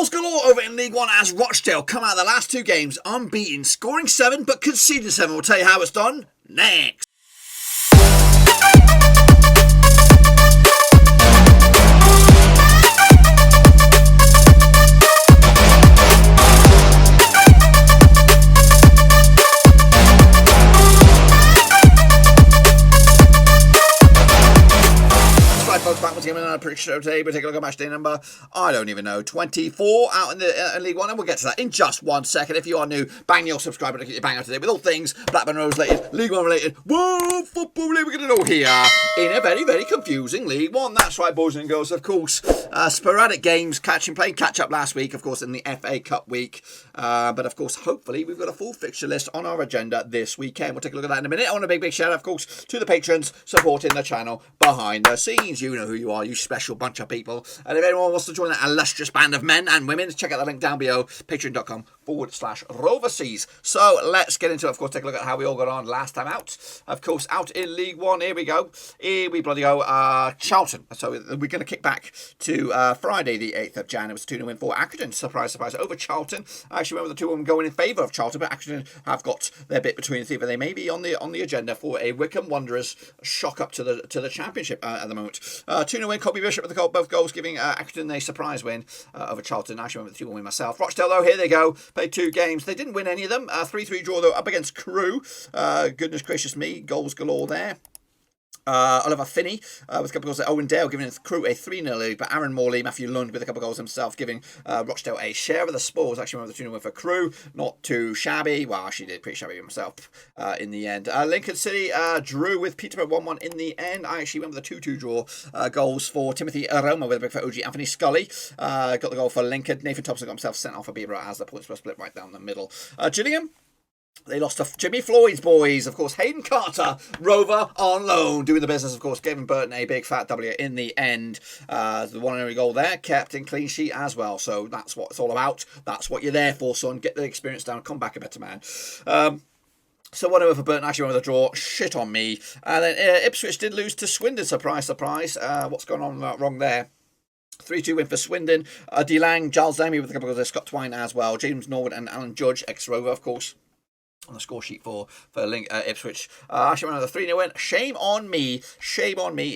Goals galore over in League One as Rochdale come out of the last two games unbeaten, scoring 7 but conceding 7. We'll tell you how it's done next. Another prediction show today. We'll take a look at match day number, I don't even know, 24 out in the League One, and we'll get to that in just 1 second. If you are new, bang your subscribe button to get your bang out today with all things Blackburn Rovers related, League One related, whoa, football related. We're going to know here in a very, very confusing League One. That's right, boys and girls. Of course, sporadic games, catch up last week, of course, in the FA Cup week. But of course, hopefully, we've got a full fixture list on our agenda this weekend. We'll take a look at that in a minute. I want a big shout out, of course, to the patrons supporting the channel behind the scenes. You know who you are, you special bunch of people. And if anyone wants to join that illustrious band of men and women, check out the link down below, patreon.com/Roverseas. So let's get into it. Of course, take a look at how we all got on last time out. Of course, out in League One, here we go. Here we bloody go. Charlton. So we're going to kick back to Friday, the 8th of Jan. It was 2-0 win for Accrington. Surprise, surprise, over Charlton. I actually remember the two of them going in favour of Charlton, but Accrington have got their bit between the teeth, but they may be on the agenda for a Wycombe Wanderers shock up to the Championship at the moment. 2-0 win, Colby Bishop with the goal, both goals giving Accrington a surprise win over Charlton. I actually remember the 2-1 win myself. Rochdale, though, here they go. Played 2 games. They didn't win any of them. 3-3 draw, though, up against Crewe. Goodness gracious me, goals galore there. Oliver Finney with a couple of goals. Owen Dale giving Crewe a 3-0 lead, but Aaron Morley, Matthew Lund with a couple of goals himself, giving Rochdale a share of the spoils. Actually, remember the 2-0 win for Crewe, not too shabby. Well, she did pretty shabby himself in the end. Lincoln City drew with Peterborough 1-1 in the end. I actually remember the 2-2 draw. Goals for Timothy Aroma with a break for OG Anthony Scully. Got the goal for Lincoln. Nathan Thompson got himself sent off for Peterborough as the points were split right down the middle. Gillingham, they lost to Jimmy Floyd's boys. Of course, Hayden Carter, Rover on loan, doing the business, of course, giving Burton a big fat W in the end. The one and only goal there, kept in clean sheet as well. So that's what it's all about. That's what you're there for, son. Get the experience down, come back a better man. So 1-0 for Burton, actually won the draw. Shit on me. And then Ipswich did lose to Swindon. Surprise, surprise. What's going on wrong there? 3-2 win for Swindon. DeLang, Giles Lemmy with a couple of goals, Scott Twine as well. James Norwood and Alan Judge, ex-Rover, of course, on the score sheet for Ipswich. Actually, another 3-0 win. Shame on me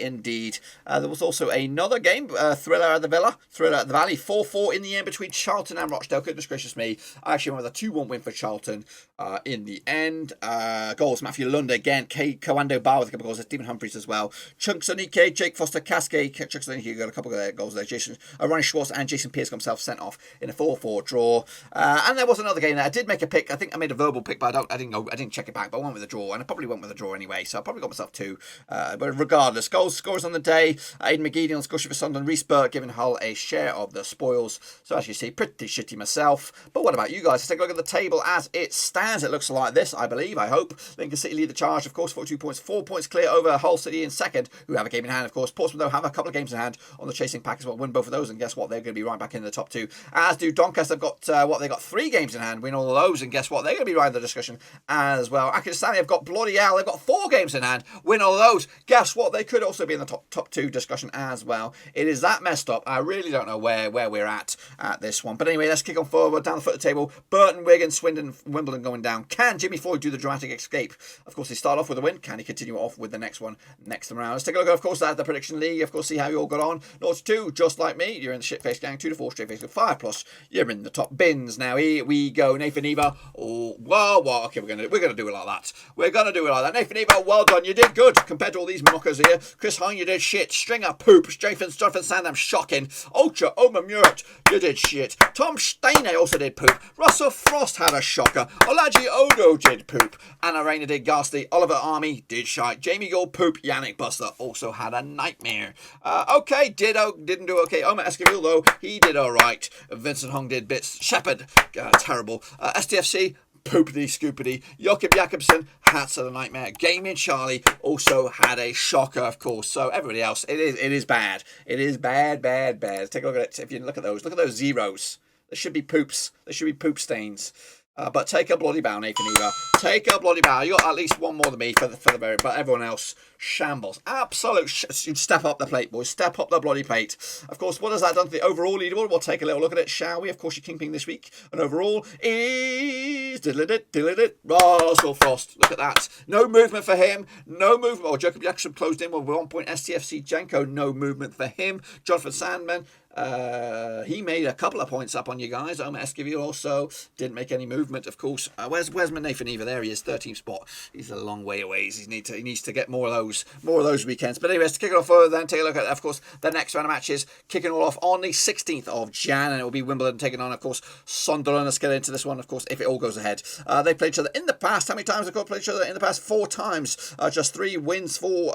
indeed. There was also another game, Thriller at the Villa, Thriller at the Valley, 4-4 in the end between Charlton and Rochdale. Goodness gracious me. I actually remember the 2-1 win for Charlton in the end. Goals, Matthew Lund again, Kawando Bar with a couple of goals, Stephen Humphries as well. Chunks Onike, Jake Foster Cascade, Chunks Onike got a couple of goals there. Ronnie Schwartz and Jason Pearce got himself sent off in a 4-4 draw. And there was another game there. I did make a pick. I think I made a verbal pick, but I didn't check it back, but I went with a draw, and I probably went with a draw anyway, so I probably got myself 2. But regardless, scores on the day. Aidan McGeady on Scotia for Sunderland, Reece Burke giving Hull a share of the spoils. So as you see, pretty shitty myself. But what about you guys? Let's take a look at the table as it stands. It looks like this, I believe, I hope. Lincoln City lead the charge, of course, 42 points, 4 points clear over Hull City in second, who have a game in hand, of course. Portsmouth, though, have a couple of games in hand on the chasing pack as well. Win both of those, and guess what? They're going to be right back in the top 2. As do Doncaster. They've got, they got 3 games in hand, win all of those, and guess what? They're going to be right in the discussion as well. Stanley have got bloody hell. They've got 4 games in hand. Win all those. Guess what? They could also be in the top 2 discussion as well. It is that messed up. I really don't know where we're at this one. But anyway, let's kick on forward down the foot of the table. Burton, Wigan, Swindon, Wimbledon going down. Can Jimmy Floyd do the dramatic escape? Of course, they start off with a win. Can he continue off with the next one next time around? Let's take a look, of course, at the prediction league. Of course, see how you all got on. 0-2, just like me. You're in the shit-face gang. 2-4, straight-face. 5+. You're in the top bins. Now, here we go. Nathan Eva. Oh, whoa. Okay, we're gonna do it like that. We're going to do it like that. Nathan Eva, well done. You did good compared to all these mockers here. Chris Hine, you did shit. Stringer, poop. Jonathan Sandham, shocking. Ultra, Omar Murat, you did shit. Tom Steiner also did poop. Russell Frost had a shocker. Olaji Odo did poop. Anna Rayner did ghastly. Oliver Army did shite. Jamie Gould, poop. Yannick Buster also had a nightmare. Okay, didn't do okay. Omar Esquivel, though, he did all right. Vincent Hong did bits. Shepherd, terrible. STFC, poopity scoopity. Jakob Jakobsen, hats of the nightmare. Gaming Charlie also had a shocker, of course. So everybody else, it is bad. It is bad. Take a look at it. If you look at those zeros. There should be poops. There should be poop stains. But take a bloody bow, Nathan Eva. Take a bloody bow. You got at least one more than me for the very, but everyone else shambles. Absolute step up the plate, boys. Step up the bloody plate. Of course, what has that done to the overall leaderboard? We'll take a little look at it, shall we? Of course, your kingpin this week and overall is Russell Frost. Look at that. No movement for him. No movement. Oh, Jacob Jackson closed in with 1 point. STFC Jenko, no movement for him. Jonathan Sandman. He made a couple of points up on you guys. Omar Esquivel also didn't make any movement, of course. Where's my Nathan Eva? There he is, 13th spot. He's a long way away. He needs to get more of those weekends. But anyways, to kick it off further, then take a look at, of course, the next round of matches, kicking all off on the 16th of Jan, and it will be Wimbledon taking on, of course, Sunderland. Let's get into this one, of course, if it all goes ahead. They played each other in the past. How many times have they played each other in the past? 4 times. Just 3 wins for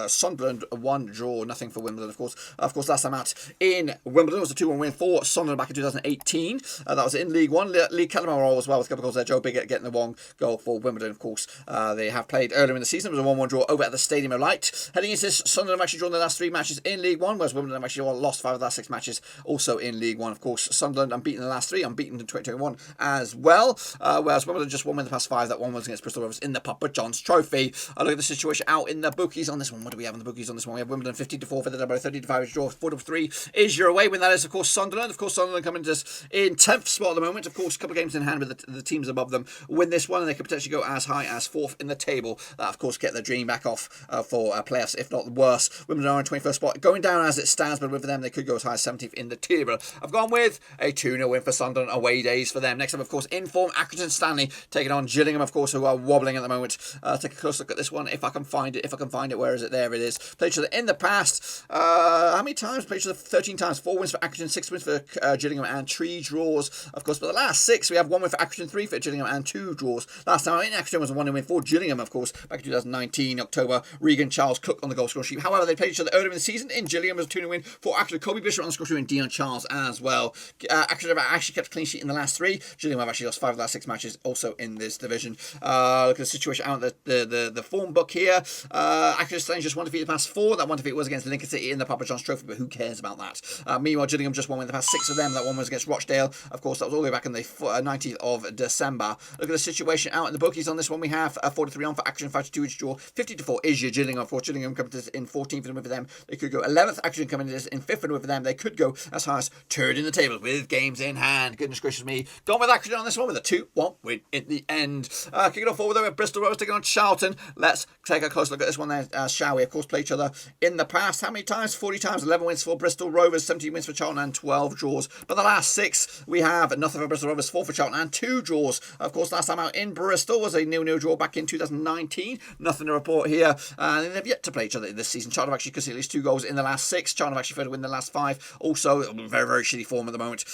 Sunderland, 1 draw, nothing for Wimbledon, of course. Of course, last time out in Wimbledon was a 2-1 win for Sunderland back in 2018. That was in League One. League Calamaro as well, with a couple of goals there. Joe Biggett getting the 1 goal for Wimbledon, of course. They have played earlier in the season. It was a 1-1 draw over at the Stadium of Light. Heading into this, Sunderland have actually drawn the last 3 matches in League One, whereas Wimbledon have actually lost 5 of the last 6 matches also in League One. Of course, Sunderland unbeaten in the last 3, unbeaten in 2021 as well. Whereas Wimbledon just won in the past 5. That one was against Bristol Rovers in the Papa John's Trophy. Look at the situation out in the bookies on this one. What do we have in the bookies on this one? We have Wimbledon 50-4 for the double, 30-5 draw, 4-3 is your away win. That is, of course, Sunderland. Of course, Sunderland coming to us in 10th spot at the moment. Of course, a couple of games in hand with the teams above them. Win this one and they could potentially go as high as 4th in the table. That, of course, get their dream back off for playoffs, if not worse. Wimbledon are in 21st spot. Going down as it stands, but with them, they could go as high as 17th in the table. I've gone with a 2-0 win for Sunderland. Away days for them. Next up, of course, in form, Accrington Stanley taking on Gillingham, of course, who are wobbling at the moment. Take a close look at this one, if I can find it. Where is it? There it is. Played each other in the past. How many times? Played each other 13 times. 4 wins for Accrington, 6 wins for Gillingham, and 3 draws, of course. But the last 6, we have 1 win for Accrington, 3 for Gillingham, and 2 draws. Last time in Accrington was a 1 win for Gillingham, of course, back in 2019, October. Regan Charles Cook on the goal scoring sheet. However, they played each other earlier in the season. In Gillingham was a 2-0 win for Accrington. Kobe Bishop on the score sheet and Dion Charles as well. Accrington have actually kept a clean sheet in the last 3. Gillingham have actually lost 5 of the last 6 matches also in this division. Look at the situation out the form book here. Accrington Stanley just 1 defeat in the past 4. That 1 defeat was against Lincoln City in the Papa John's Trophy, but who cares about that? Meanwhile, Gillingham just 1 win in the past 6 of them. That 1 was against Rochdale. Of course, that was all the way back in the 19th of December. Look at the situation out in the bookies on this one. We have 4-3 on for Accrington, 5-2 each draw. 50-4 is your Gillingham. For Gillingham coming to in 14th and win for them. They could go 11th. Accrington coming to in 5th and win for them. They could go as high as 3rd in the table with games in hand. Goodness gracious me. Gone with Accrington on this one with a 2-1 win in the end. Kicking off forward there with Bristol Rovers taking on Charlton. Let's take a close look at this one there, shall we? Of course, play each other in the past. How many times? 40 times. 11 wins for Bristol Rovers, 17 wins for Charlton, and 12 draws. But the last 6, we have nothing for Bristol Rovers, 4 for Charlton, and 2 draws. Of course, last time out in Bristol was a 0-0 draw back in 2019. Nothing to report here. And they've yet to play each other this season. Charlton have actually conceded at least 2 goals in the last 6. Charlton have actually failed to win the last 5. Also, very, very shitty form at the moment.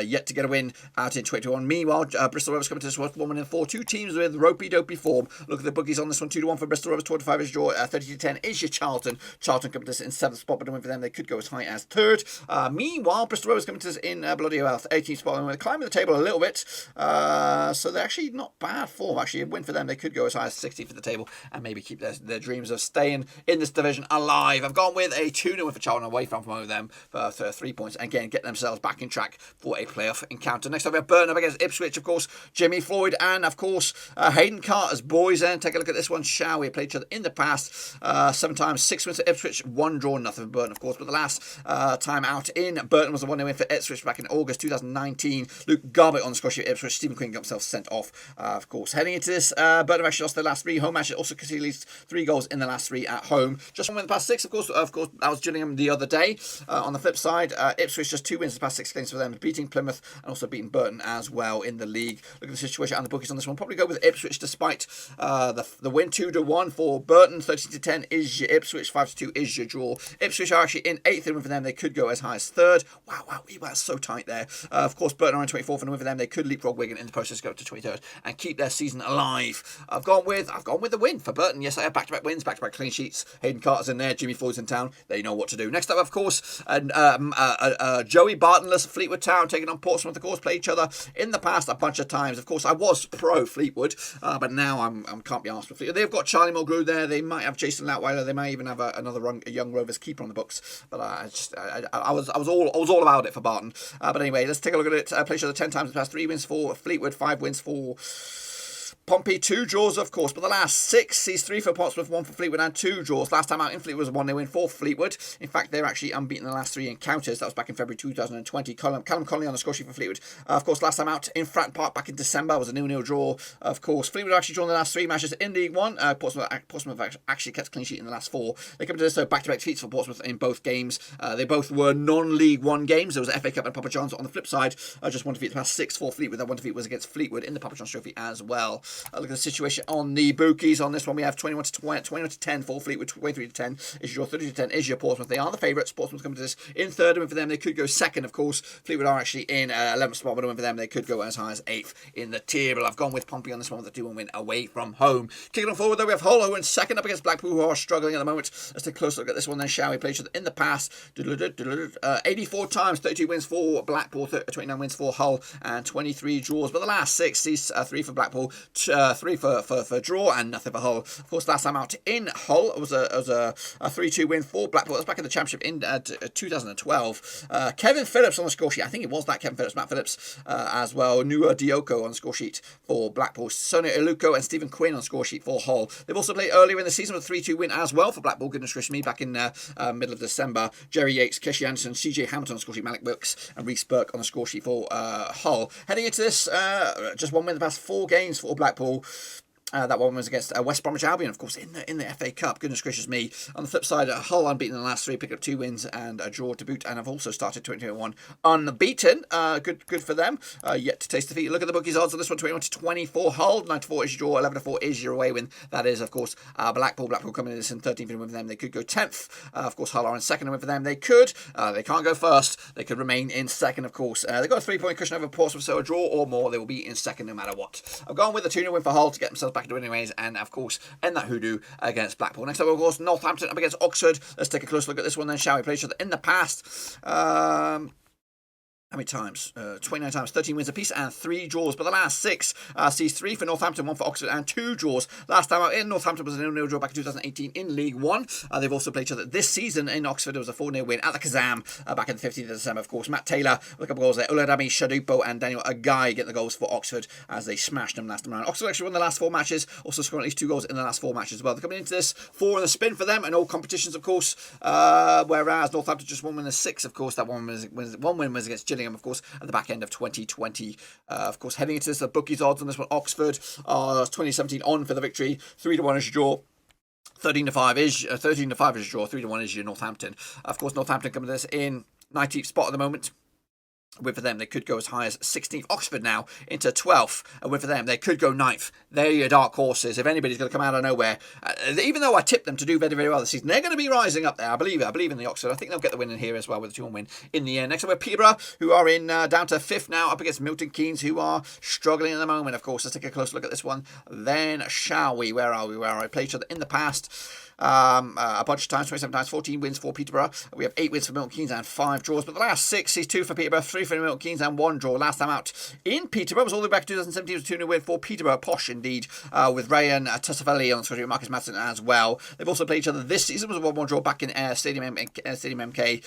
Yet to get a win out in 2021. Meanwhile, Bristol Rovers coming to this one, 1 win in 4. 2 teams with ropey-dopey form. Look at the bookies on this one. 2-1 for Bristol Rovers, 25 is draw. 30-10 is your Charlton. Charlton coming to this in 7th spot, but a win for them. They could go as high as 3rd. Meanwhile, Bristol Rovers coming to this in bloody well, 18th spot, and they're climbing the table a little bit. So they're actually not bad form. Actually, a win for them. They could go as high as 60th for the table and maybe keep their dreams of staying in this division alive. I've gone with a 2-0 win for Charlton away from them for 3 points. And again, get themselves back in track for a playoff encounter. Next up, we have Burton up against Ipswich, of course. Jimmy Floyd and, of course, Hayden Carter's boys. Then take a look at this one, shall we? Played each other in the past 7 times, 6 wins for Ipswich, 1 draw, nothing for Burton, of course. But the last time out in Burton was a 1-0 win for Ipswich back in August 2019. Luke Garbutt on the score sheet. Ipswich. Stephen Quinn got himself sent off, of course. Heading into this, Burton have actually lost their last 3 home matches. Also conceded at least 3 goals in the last 3 at home. Just 1 win in the past 6, of course. That was Gillingham the other day. On the flip side, Ipswich just 2 wins in the past 6 games for them, beating Plymouth and also beating Burton as well in the league. Look at the situation and the bookies on this one. Probably go with Ipswich despite the win. 2-1 for Burton. 13-10 is your Ipswich. 5-2 is your draw. Ipswich are actually in 8th and win for them. They could go as high as 3rd. Wow, that's so tight there. Of course, Burton are in 24th and win for them. They could leapfrog Wigan in the process, go up to 23rd and keep their season alive. I've gone with the win for Burton. Yes, I have back-to-back wins, back-to-back clean sheets. Hayden Carter's in there. Jimmy Floyd's in town. They know what to do. Next up, of course, Joey Bartonless, Fleetwood Town taking on Portsmouth. Of course, played each other in the past a bunch of times. Of course, I was pro Fleetwood, but now I can't be asked for Fleetwood. They've got Charlie Mulgrew there. They might have Jason Loutweiler. They may even have another young Rovers keeper on the books. But I I was all about it for Barton. But anyway, let's take a look at it. Play show the 10 times in the past, 3 wins for Fleetwood, 5 wins for Pompey, 2 draws, of course, but the last 6 sees 3 for Portsmouth, 1 for Fleetwood, and 2 draws. Last time out in Fleetwood was a 1-0 win for Fleetwood. In fact, they're actually unbeaten in the last 3 encounters. That was back in February 2020. Callum Connolly on the score sheet for Fleetwood. Of course, last time out in Fratton Park back in December was a 0-0 draw. Of course, Fleetwood actually drawn the last 3 matches in League One. Portsmouth actually kept a clean sheet in the last 4. They come to this, so back-to-back defeats for Portsmouth in both games. They both were non-League One games. There was a FA Cup and Papa John's. On the flip side, just 1 defeat the past 6 for Fleetwood. That 1 defeat was against Fleetwood in the Papa John's Trophy as well. Look at the situation on the bookies. On this one, we have 21 to 10 for Fleetwood, 23 to 10 is your 30 to 10 is your Portsmouth. They are the favourites. Portsmouth coming to this in 3rd, and for them they could go 2nd. Of course, Fleetwood are actually in 11th spot, but for them they could go as high as 8th in the table. I've gone with Pompey on this one with a 2-1 win away from home. Kicking on forward though, we have Hull who in 2nd up against Blackpool, who are struggling at the moment. Let's take a close look at this one then, shall we? Played in the past 84 times, 32 wins for Blackpool, 29 wins for Hull, and 23 draws. But the last 6 sees 3 for Blackpool, 3 for draw, and nothing for Hull. Of course, last time out in Hull it was a 3-2 win for Blackpool. That was back in the Championship in 2012. Kevin Phillips on the score sheet. I think it was that Kevin Phillips, Matt Phillips as well. Nua Dioko on the score sheet for Blackpool. Sonia Iluko and Stephen Quinn on the score sheet for Hull. They've also played earlier in the season with a 3-2 win as well for Blackpool. Goodness gracious me, back in middle of December. Jerry Yates, Keshi Anderson, CJ Hamilton on the score sheet, Malik Wilkes and Reece Burke on the score sheet for Hull. Heading into this, just 1 win in the past 4 games for Blackpool. That one was against West Bromwich Albion, of course, in the FA Cup. Goodness gracious me. On the flip side, Hull unbeaten in the last 3, picked up 2 wins and a draw to boot, and have also started 2021 unbeaten. Good for them. Yet to taste defeat. Look at the bookies odds on this one: 21 to 24. Hull 9-4 is your draw, 11-4 is your away win. That is, of course, Blackpool. Blackpool coming in this in 13th win for them. They could go 10th. Of course, Hull are in 2nd win for them. They could. They can't go 1st. They could remain in 2nd, of course. They've got a 3-point cushion over Portsmouth, so a draw or more, they will be in 2nd no matter what. I've gone with a 2-0 win for Hull to get themselves back into winning ways, and of course, end that hoodoo against Blackpool. Next up, of course, Northampton up against Oxford. Let's take a close look at this one then, shall we? Play each other in the past. How many times? 29 times, 13 wins apiece and 3 draws. But the last 6 sees 3 for Northampton, 1 for Oxford, and 2 draws. Last time out in Northampton was a 0-0 draw back in 2018 in League One. They've also played each other this season in Oxford. It was a 4-0 win at the Kazam back in the 15th of December. Of course, Matt Taylor with a couple of goals there. Uladami Shadupo and Daniel Agai getting the goals for Oxford as they smashed them last time around. Oxford actually won the last 4 matches, also scoring at least 2 goals in the last 4 matches as well. They're coming into this 4 in the spin for them in all competitions, of course. Whereas Northampton just 1 win in 6, of course. That one win was against Gillingham, of course, at the back end of 2020. Of course, heading into this, the bookies odds on this one: Oxford 2017 on for the victory, 3-1 is your draw. 13 to 5 is your draw. 3-1 is your Northampton. Of course, Northampton coming to this in 19th spot at the moment. With for them, they could go as high as 16th. Oxford now into 12th. And with for them, they could go 9th. They're your dark horses. If anybody's going to come out of nowhere, even though I tipped them to do very, very well this season, they're going to be rising up there. I believe in the Oxford. I think they'll get the win in here as well with a 2-1 win in the end. Next up, we have Peterborough, who are in down to 5th now, up against Milton Keynes, who are struggling at the moment. Of course, let's take a close look at this one. Then, shall we? Where are we? I played each other in the past. A bunch of times, 27 times, 14 wins for Peterborough. We have 8 wins for Milton Keynes and 5 draws. But the last 6 is 2 for Peterborough, 3 for Milton Keynes and 1 draw. Last time out in Peterborough was all the way back to 2017. It was a 2-0 win for Peterborough. Posh indeed, with Ryan Tussavelli on the score, Marcus Madsen as well. They've also played each other this season. It was a 1-1 draw back in Stadium MK.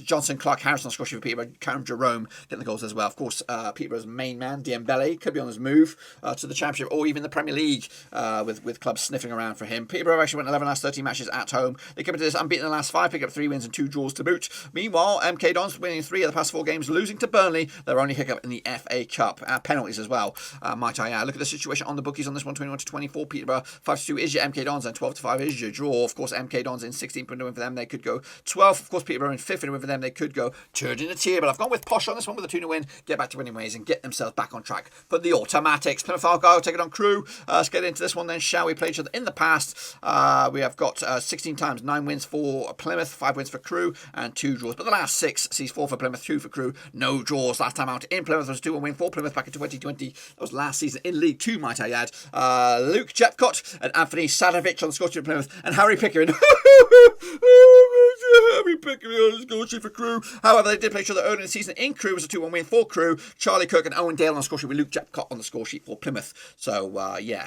Johnson, Clark, Harrison on the score for Peterborough. Karen Jerome getting the goals as well. Of course, Peterborough's main man, Dembele, could be on his move to the Championship or even the Premier League with clubs sniffing around for him. Peterborough actually went 11 last 13 matches at home. They come into this unbeaten in the last 5, pick up 3 wins and 2 draws to boot. Meanwhile, MK Dons winning 3 of the past 4 games, losing to Burnley. Their only hiccup in the FA Cup. Penalties as well, might I add. Look at the situation on the bookies on this one: 21 to 24. Peterborough 5-2 is your MK Dons and 12 to 5 is your draw. Of course, MK Dons in 16th win for them. They could go 12th. Of course, Peterborough in 5th win for them. They could go 3rd in the tier. But I've gone with Posh on this one with a 2-0 win. Get back to winning ways and get themselves back on track for the automatics. Plymouth Argyle take it on Crewe. Let's get into this one then, shall we? Play each other in the past. We have got 16 times, 9 wins for Plymouth, 5 wins for Crewe, and 2 draws. But the last 6 sees 4 for Plymouth, 2 for Crewe, no draws. Last time out in Plymouth was a 2-1 win for Plymouth back in 2020. That was last season in League 2, might I add. Luke Jepcott and Anthony Sadovic on the score for Plymouth, and Harry Pickering very picky on the score sheet for Crewe. However, they did play each other early in the season in Crewe. It was a 2-1 win for Crewe. Charlie Kirk and Owen Dale on the score sheet with Luke Japcott on the score sheet for Plymouth. So,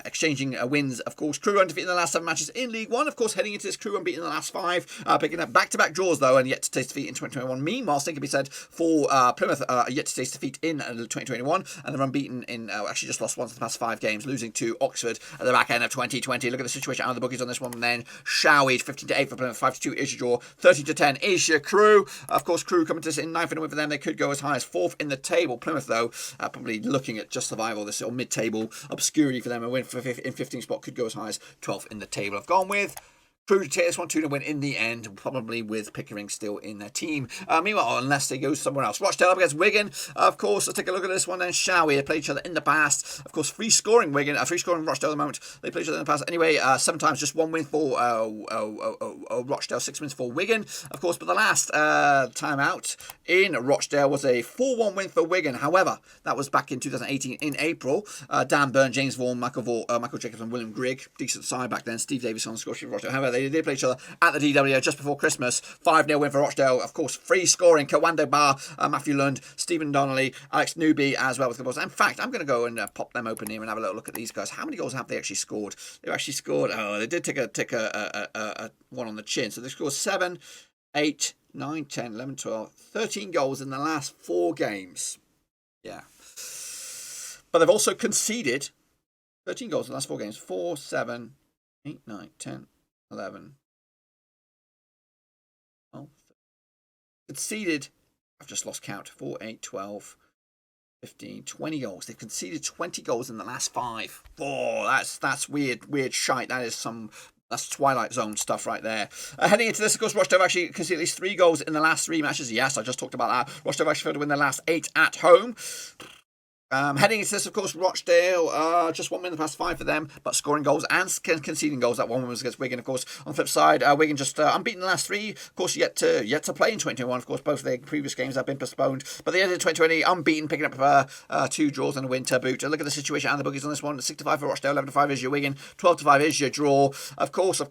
exchanging wins. Of course, Crewe undefeated in the last 7 matches in League One. Of course, heading into this, Crewe unbeaten in the last 5. Picking up back-to-back draws, though, and yet to taste defeat in 2021. Meanwhile, same can be said for Plymouth, yet to taste defeat in 2021. And they're unbeaten in, actually just lost once in the past 5 games, losing to Oxford at the back end of 2020. Look at the situation out of the bookies on this one then. Showered, 15-8 for Plymouth, 5-2 is your draw, 13-10 is your Crewe. Of course, Crewe coming to this in 9th in a win for them. They could go as high as 4th in the table. Plymouth, though, probably looking at just survival, this sort of mid-table obscurity for them. A win for in 15th spot could go as high as 12th in the table. I've gone with Crewe to take this one 2-win in the end, probably with Pickering still in their team. Meanwhile, unless they go somewhere else. Rochdale up against Wigan. Of course, let's take a look at this one then, shall we? They played each other in the past. Of course, free scoring Wigan, free scoring Rochdale at the moment. They played each other in the past. Anyway, 7 times, just 1 win for Rochdale, 6 wins for Wigan. Of course, but the last time out in Rochdale was a 4-1 win for Wigan. However, that was back in 2018 in April. Dan Byrne, James Vaughan, Michael Jacobs and William Grigg. Decent side back then. Steve Davis on the score sheet for Rochdale. However, they did play each other at the DW just before Christmas. 5-0 win for Rochdale. Of course, free scoring. Kawando Bar, Matthew Lund, Stephen Donnelly, Alex Newby as well with the goals. In fact, I'm going to go and pop them open here and have a little look at these guys. How many goals have they actually scored? They've actually scored. Oh, they did take a one on the chin. So they scored 7, 8, 9, 10, 11, 12, 13 goals in the last 4 games. Yeah. But they've also conceded 13 goals in the last 4 games. 4, 7, 8, 9, 10, 11. Oh, conceded, I've just lost count. 4, 8, 12, 15, 20 goals. They've conceded 20 goals in the last 5. Oh, that's weird shite. That's Twilight Zone stuff right there. Heading into this, of course, Rochdale actually conceded at least 3 goals in the last 3 matches. Yes, I just talked about that. Rochdale actually failed to win their last 8 at home. Heading into this, of course, Rochdale, just 1 win in the past 5 for them, but scoring goals and conceding goals. That 1 win was against Wigan, of course. On the flip side, Wigan just unbeaten in the last 3, of course, yet to play in 2021. Of course, both of their previous games have been postponed, but they ended 2020 unbeaten, picking up 2 draws and a win to boot. And look at the situation and the bookies on this one. 6-5 for Rochdale, 11-5 is your Wigan, 12-5 is your draw. Of course.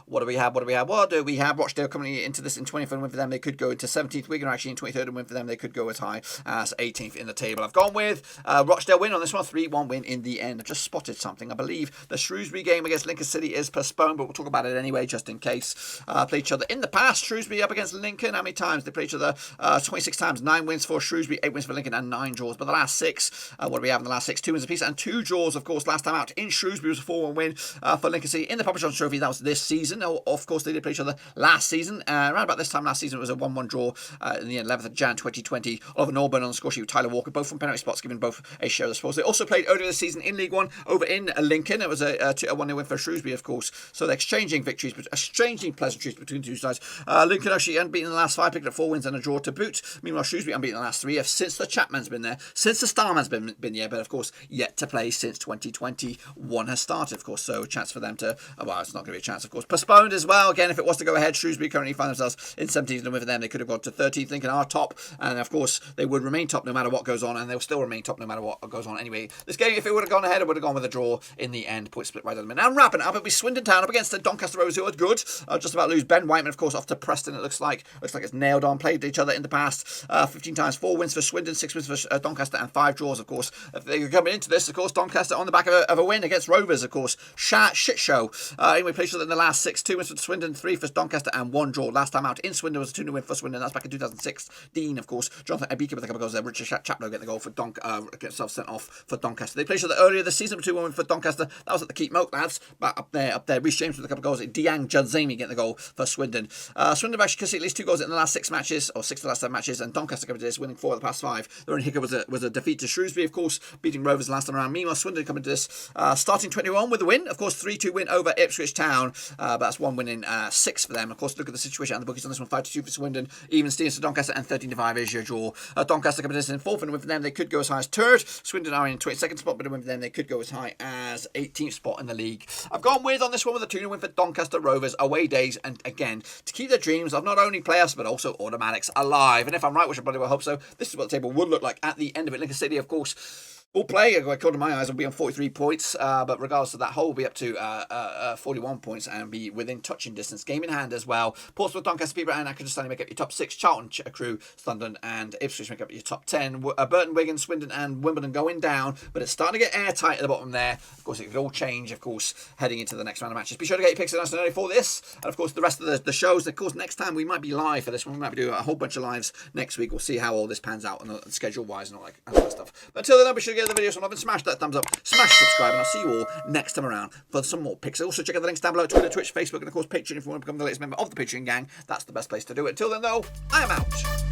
What do we have? Rochdale coming into this in 20th and win for them. They could go into 17th. Wigan are actually in 23rd and win for them. They could go as high as 18th in the table. I've gone with Rochdale win on this one, 3-1 win in the end. I've just spotted something. I believe the Shrewsbury game against Lincoln City is postponed, but we'll talk about it anyway, just in case. Played each other in the past. Shrewsbury up against Lincoln. How many times? They played each other 26 times. 9 wins for Shrewsbury, 8 wins for Lincoln, and 9 draws. But the last 6, what do we have in the last 6? 2 wins apiece and 2 draws, of course. Last time out in Shrewsbury was a 4-1 win for Lincoln City in the Papa John's Trophy. That was this season. Of course, they did play each other last season. Around about this time last season, it was a 1-1 draw in the 11th of Jan 2020. Oliver Norburn on the score sheet with Tyler Walker, both from penalty spots, giving both a share of the spoils. They also played earlier this season in League One over in Lincoln. It was a 1-0 win for Shrewsbury, of course. So they're exchanging victories, but exchanging pleasantries between the two sides. Lincoln actually unbeaten in the last 5, picked up 4 wins and a draw to boot. Meanwhile, Shrewsbury unbeaten in the last 3 since the Chapman's been there, since the Starman's been there, but of course yet to play since 2021 has started, of course. So a chance for them to, well, it's not going to be a chance, of course. Postponed as well. Again, if it was to go ahead, Shrewsbury currently find themselves in 17th, and with them they could have gone to 13th. Lincoln are top, and of course they would remain top no matter what goes on, and they'll still remain top no matter what goes on anyway. This game, if it would have gone ahead, it would have gone with a draw in the end. Point split right at the minute. Now wrapping it up, it'll be Swindon Town up against the Doncaster Rovers, who are good. Just about lose Ben Whiteman, of course, off to Preston. It looks like it's nailed on. Played each other in the past 15 times. 4 wins for Swindon, 6 wins for Doncaster, and 5 draws, of course. If they're coming into this, of course, Doncaster on the back of a win against Rovers, of course. Shit show. Anyway, played each other in the last 6. 2 wins for Swindon, 3 for Doncaster, and 1 draw. Last time out in Swindon was a 2-0 win for Swindon. That's back in 2006. Dean, of course. Jonathan Abika with a couple of goals there. Richard Chaplow getting the goal for get himself sent off for Doncaster. They played each other earlier this season, 2-1 win for Doncaster. That was at the Keep Moat, lads. Back up there. Reece James with a couple of goals. Diang Jadzemi getting the goal for Swindon. Swindon have actually conceded at least 2 goals in the last 6 matches, or 6 of the last 7 matches, and Doncaster coming to this, winning 4 of the past 5. Their only hiccup was a defeat to Shrewsbury, of course, beating Rovers last time around. Meanwhile, Swindon coming to this, starting 21 with a win. Of course, 3-2 win over Ipswich Town, but that's 1 win in 6 for them. Of course, look at the situation and the bookies on this one. 5-2 for Swindon, even Stevenson for Doncaster, and 13-5 is your draw. Doncaster coming to this in 4th and a win for them. They could go as high as 3rd. Swindon are in 22nd spot, but a win for them. They could go as high as 18th spot in the league. I've gone with on this one with a 2-0 win for Doncaster Rovers away days, and again to keep their dreams of not only playoffs but also automatics alive. And if I'm right, which I bloody well hope so, this is what the table would look like at the end of it. Lincoln City, of course, All play, according to my eyes, will be on 43 points, but regardless of that, Hull will be up to 41 points and be within touching distance. Game in hand as well. Portsmouth, Doncaster, Peterborough and Accrington Stanley make up your top 6. Charlton, Crewe, Sunderland and Ipswich make up your top 10. Burton, Wigan, Swindon and Wimbledon going down, but it's starting to get airtight at the bottom there. Of course, it could all change, of course, heading into the next round of matches. Be sure to get your picks nice and early for this. And, of course, the rest of the shows. Of course, next time we might be live for this one. We might be doing a whole bunch of lives next week. We'll see how all this pans out and schedule-wise and all that stuff. But until then, be sure to give the video some love and smash that thumbs up, smash subscribe, and I'll see you all next time around for some more picks. Also, check out the links down below: Twitter, Twitch, Facebook, and of course Patreon if you want to become the latest member of the Patreon gang. That's the best place to do it. Until then, though, I am out.